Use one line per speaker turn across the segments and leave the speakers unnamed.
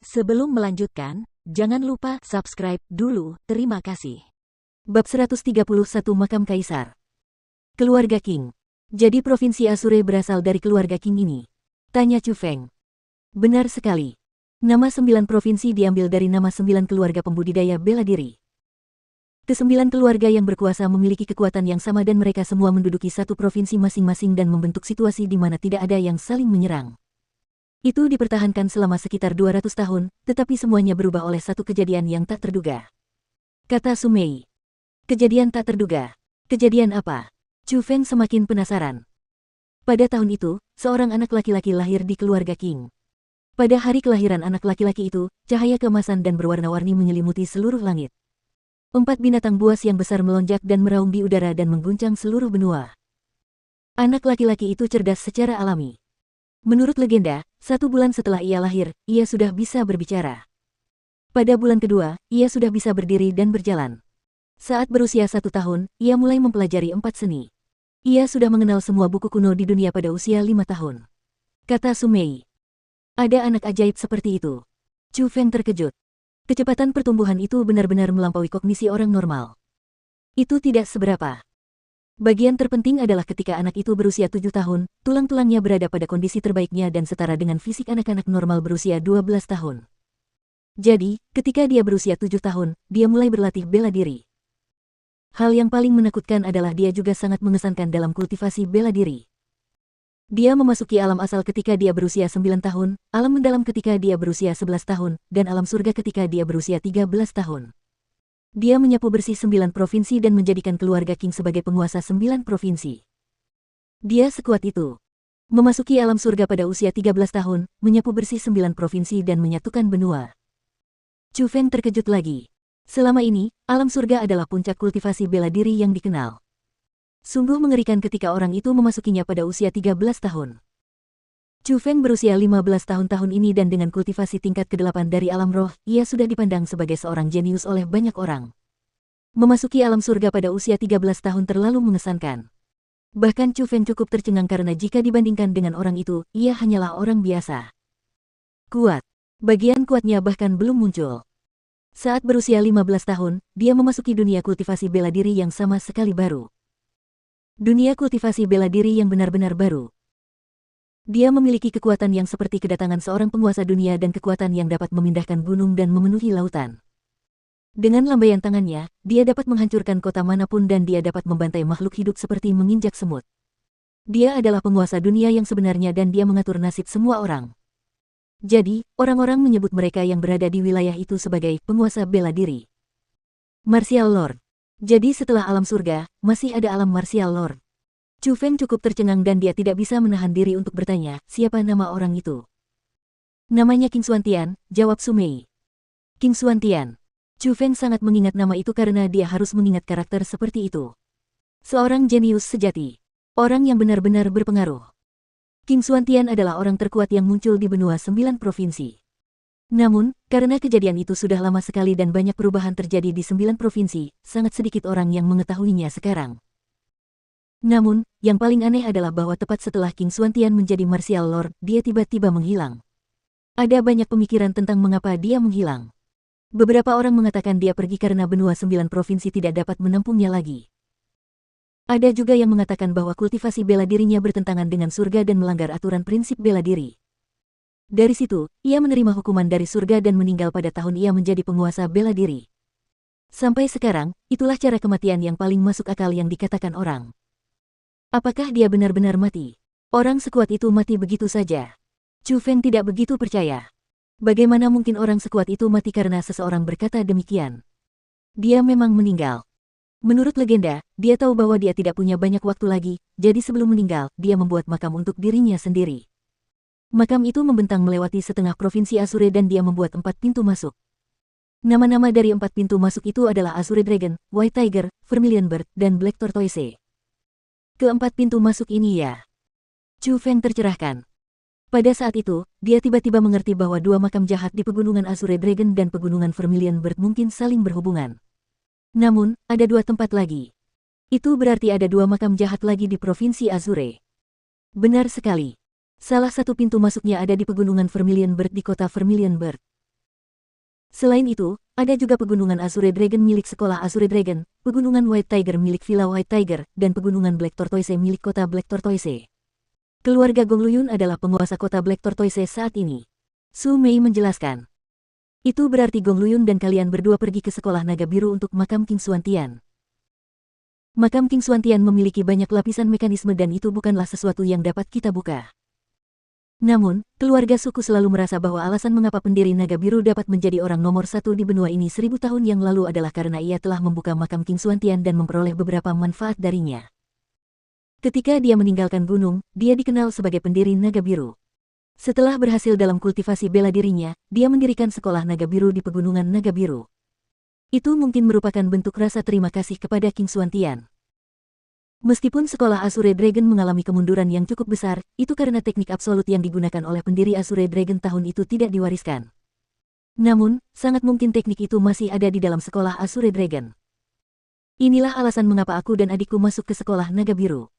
Sebelum melanjutkan, jangan lupa subscribe dulu, terima kasih.
Bab 131 Makam Kaisar. Keluarga Qing. Jadi provinsi Asure berasal dari keluarga Qing ini? Tanya Chu Feng. Benar sekali. Nama 9 provinsi diambil dari nama 9 keluarga pembudidaya bela diri. Kesembilan keluarga yang berkuasa memiliki kekuatan yang sama dan mereka semua menduduki satu provinsi masing-masing dan membentuk situasi di mana tidak ada yang saling menyerang. Itu dipertahankan selama sekitar 200 tahun, tetapi semuanya berubah oleh satu kejadian yang tak terduga. Kata Su Mei. Kejadian tak terduga. Kejadian apa? Chu Feng semakin penasaran. Pada tahun itu, seorang anak laki-laki lahir di keluarga Qing. Pada hari kelahiran anak laki-laki itu, cahaya keemasan dan berwarna-warni menyelimuti seluruh langit. 4 binatang buas yang besar melonjak dan meraung di udara dan mengguncang seluruh benua. Anak laki-laki itu cerdas secara alami. Menurut legenda, 1 bulan setelah ia lahir, ia sudah bisa berbicara. Pada bulan kedua, ia sudah bisa berdiri dan berjalan. Saat berusia 1 tahun, ia mulai mempelajari 4 seni. Ia sudah mengenal semua buku kuno di dunia pada usia 5 tahun. Kata Su Mei. Ada anak ajaib seperti itu. Chu Feng terkejut. Kecepatan pertumbuhan itu benar-benar melampaui kognisi orang normal. Itu tidak seberapa. Bagian terpenting adalah ketika anak itu berusia 7 tahun, tulang-tulangnya berada pada kondisi terbaiknya dan setara dengan fisik anak-anak normal berusia 12 tahun. Jadi, ketika dia berusia 7 tahun, dia mulai berlatih bela diri. Hal yang paling menakutkan adalah dia juga sangat mengesankan dalam kultivasi bela diri. Dia memasuki alam asal ketika dia berusia 9 tahun, alam mendalam ketika dia berusia 11 tahun, dan alam surga ketika dia berusia 13 tahun. Dia menyapu bersih 9 provinsi dan menjadikan keluarga Qing sebagai penguasa 9 provinsi. Dia sekuat itu. Memasuki alam surga pada usia 13 tahun, menyapu bersih 9 provinsi dan menyatukan benua. Chu Feng terkejut lagi. Selama ini, alam surga adalah puncak kultivasi bela diri yang dikenal. Sungguh mengerikan ketika orang itu memasukinya pada usia 13 tahun. Chu Feng berusia 15 tahun ini dan dengan kultivasi tingkat ke-8 dari alam roh, ia sudah dipandang sebagai seorang jenius oleh banyak orang. Memasuki alam surga pada usia 13 tahun terlalu mengesankan. Bahkan Chu Feng cukup tercengang karena jika dibandingkan dengan orang itu, ia hanyalah orang biasa. Kuat. Bagian kuatnya bahkan belum muncul. Saat berusia 15 tahun, dia memasuki dunia kultivasi bela diri yang sama sekali baru. Dunia kultivasi bela diri yang benar-benar baru. Dia memiliki kekuatan yang seperti kedatangan seorang penguasa dunia dan kekuatan yang dapat memindahkan gunung dan memenuhi lautan. Dengan lambaian tangannya, dia dapat menghancurkan kota manapun dan dia dapat membantai makhluk hidup seperti menginjak semut. Dia adalah penguasa dunia yang sebenarnya dan dia mengatur nasib semua orang. Jadi, orang-orang menyebut mereka yang berada di wilayah itu sebagai penguasa bela diri. Martial Lord. Jadi setelah alam surga, masih ada alam Martial Lord. Chu Feng cukup tercengang dan dia tidak bisa menahan diri untuk bertanya, siapa nama orang itu? Namanya Qing Xuantian, jawab Su Mei. Qing Xuantian. Chu Feng sangat mengingat nama itu karena dia harus mengingat karakter seperti itu. Seorang jenius sejati. Orang yang benar-benar berpengaruh. Qing Xuantian adalah orang terkuat yang muncul di benua 9 provinsi. Namun, karena kejadian itu sudah lama sekali dan banyak perubahan terjadi di 9 provinsi, sangat sedikit orang yang mengetahuinya sekarang. Namun, yang paling aneh adalah bahwa tepat setelah Qing Xuantian menjadi Martial Lord, dia tiba-tiba menghilang. Ada banyak pemikiran tentang mengapa dia menghilang. Beberapa orang mengatakan dia pergi karena benua 9 provinsi tidak dapat menampungnya lagi. Ada juga yang mengatakan bahwa kultivasi bela dirinya bertentangan dengan surga dan melanggar aturan prinsip bela diri. Dari situ, ia menerima hukuman dari surga dan meninggal pada tahun ia menjadi penguasa bela diri. Sampai sekarang, itulah cara kematian yang paling masuk akal yang dikatakan orang. Apakah dia benar-benar mati? Orang sekuat itu mati begitu saja. Chu Feng tidak begitu percaya. Bagaimana mungkin orang sekuat itu mati karena seseorang berkata demikian? Dia memang meninggal. Menurut legenda, dia tahu bahwa dia tidak punya banyak waktu lagi, jadi sebelum meninggal, dia membuat makam untuk dirinya sendiri. Makam itu membentang melewati setengah provinsi Asure dan dia membuat 4 pintu masuk. Nama-nama dari 4 pintu masuk itu adalah Azure Dragon, White Tiger, Vermilion Bird, dan Black Tortoise. Keempat pintu masuk ini ya. Chu Feng tercerahkan. Pada saat itu, dia tiba-tiba mengerti bahwa 2 makam jahat di pegunungan Azure Dragon dan pegunungan Vermilion Bird mungkin saling berhubungan. Namun, ada 2 tempat lagi. Itu berarti ada 2 makam jahat lagi di provinsi Azure. Benar sekali. Salah satu pintu masuknya ada di pegunungan Vermilion Bird di kota Vermilion Bird. Selain itu, ada juga pegunungan Azure Dragon milik sekolah Azure Dragon, pegunungan White Tiger milik Villa White Tiger, dan pegunungan Black Tortoise milik kota Black Tortoise. Keluarga Gongluyun adalah penguasa kota Black Tortoise saat ini. Su Mei menjelaskan. Itu berarti Gongluyun dan kalian berdua pergi ke sekolah naga biru untuk makam King Xuantian. Makam King Xuantian memiliki banyak lapisan mekanisme dan itu bukanlah sesuatu yang dapat kita buka. Namun, keluarga suku selalu merasa bahwa alasan mengapa pendiri naga biru dapat menjadi orang nomor satu di benua ini 1000 tahun yang lalu adalah karena ia telah membuka makam King Xuantian dan memperoleh beberapa manfaat darinya. Ketika dia meninggalkan gunung, dia dikenal sebagai pendiri naga biru. Setelah berhasil dalam kultivasi bela dirinya, dia mendirikan sekolah naga biru di pegunungan naga biru. Itu mungkin merupakan bentuk rasa terima kasih kepada King Xuantian. Meskipun sekolah Azure Dragon mengalami kemunduran yang cukup besar, itu karena teknik absolut yang digunakan oleh pendiri Azure Dragon tahun itu tidak diwariskan. Namun, sangat mungkin teknik itu masih ada di dalam sekolah Azure Dragon. Inilah alasan mengapa aku dan adikku masuk ke sekolah naga biru.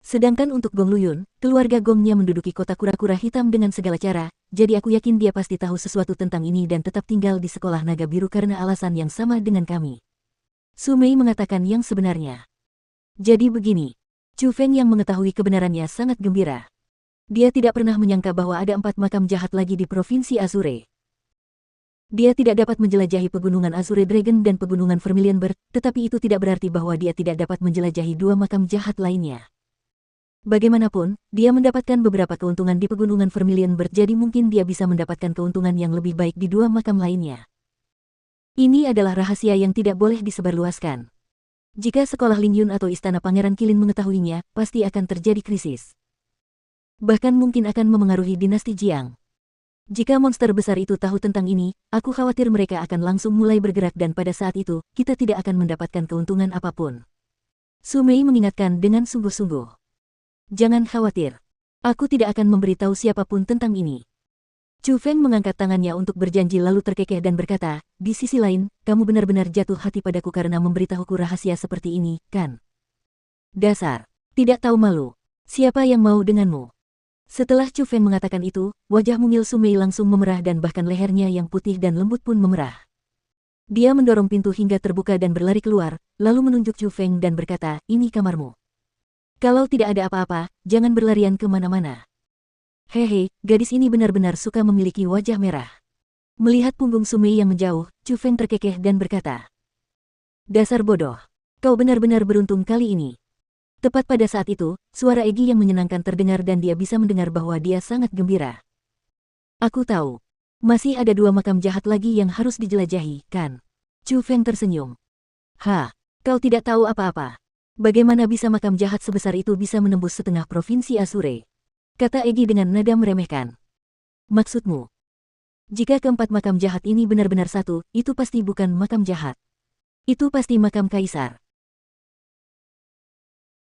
Sedangkan untuk Gongluyun, keluarga Gongnya menduduki kota kura-kura hitam dengan segala cara, jadi aku yakin dia pasti tahu sesuatu tentang ini dan tetap tinggal di sekolah naga biru karena alasan yang sama dengan kami. Su Mei mengatakan yang sebenarnya. Jadi begini, Chu Feng yang mengetahui kebenarannya sangat gembira. Dia tidak pernah menyangka bahwa ada 4 makam jahat lagi di Provinsi Azure. Dia tidak dapat menjelajahi pegunungan Azure Dragon dan pegunungan Vermilion Bird, tetapi itu tidak berarti bahwa dia tidak dapat menjelajahi 2 makam jahat lainnya. Bagaimanapun, dia mendapatkan beberapa keuntungan di pegunungan Vermilion Bird, jadi mungkin dia bisa mendapatkan keuntungan yang lebih baik di 2 makam lainnya. Ini adalah rahasia yang tidak boleh disebarluaskan. Jika sekolah Lingyun atau istana Pangeran Qilin mengetahuinya, pasti akan terjadi krisis. Bahkan mungkin akan memengaruhi dinasti Jiang. Jika monster besar itu tahu tentang ini, aku khawatir mereka akan langsung mulai bergerak dan pada saat itu, kita tidak akan mendapatkan keuntungan apapun. Su Mei mengingatkan dengan sungguh-sungguh. Jangan khawatir. Aku tidak akan memberitahu siapapun tentang ini. Chu Feng mengangkat tangannya untuk berjanji lalu terkekeh dan berkata, di sisi lain, kamu benar-benar jatuh hati padaku karena memberitahuku rahasia seperti ini, kan? Dasar. Tidak tahu malu. Siapa yang mau denganmu? Setelah Chu Feng mengatakan itu, wajah mungil Su Mei langsung memerah dan bahkan lehernya yang putih dan lembut pun memerah. Dia mendorong pintu hingga terbuka dan berlari keluar, lalu menunjuk Chu Feng dan berkata, ini kamarmu. Kalau tidak ada apa-apa, jangan berlarian kemana-mana. Hehe, gadis ini benar-benar suka memiliki wajah merah. Melihat punggung Su Mei yang menjauh, Chu Feng terkekeh dan berkata, dasar bodoh. Kau benar-benar beruntung kali ini. Tepat pada saat itu, suara Egi yang menyenangkan terdengar dan dia bisa mendengar bahwa dia sangat gembira. Aku tahu. Masih ada 2 makam jahat lagi yang harus dijelajahi, kan? Chu Feng tersenyum. Kau tidak tahu apa-apa. Bagaimana bisa makam jahat sebesar itu bisa menembus setengah provinsi Azure? Kata Egi dengan nada meremehkan. Maksudmu? Jika keempat makam jahat ini benar-benar satu, itu pasti bukan makam jahat. Itu pasti makam kaisar.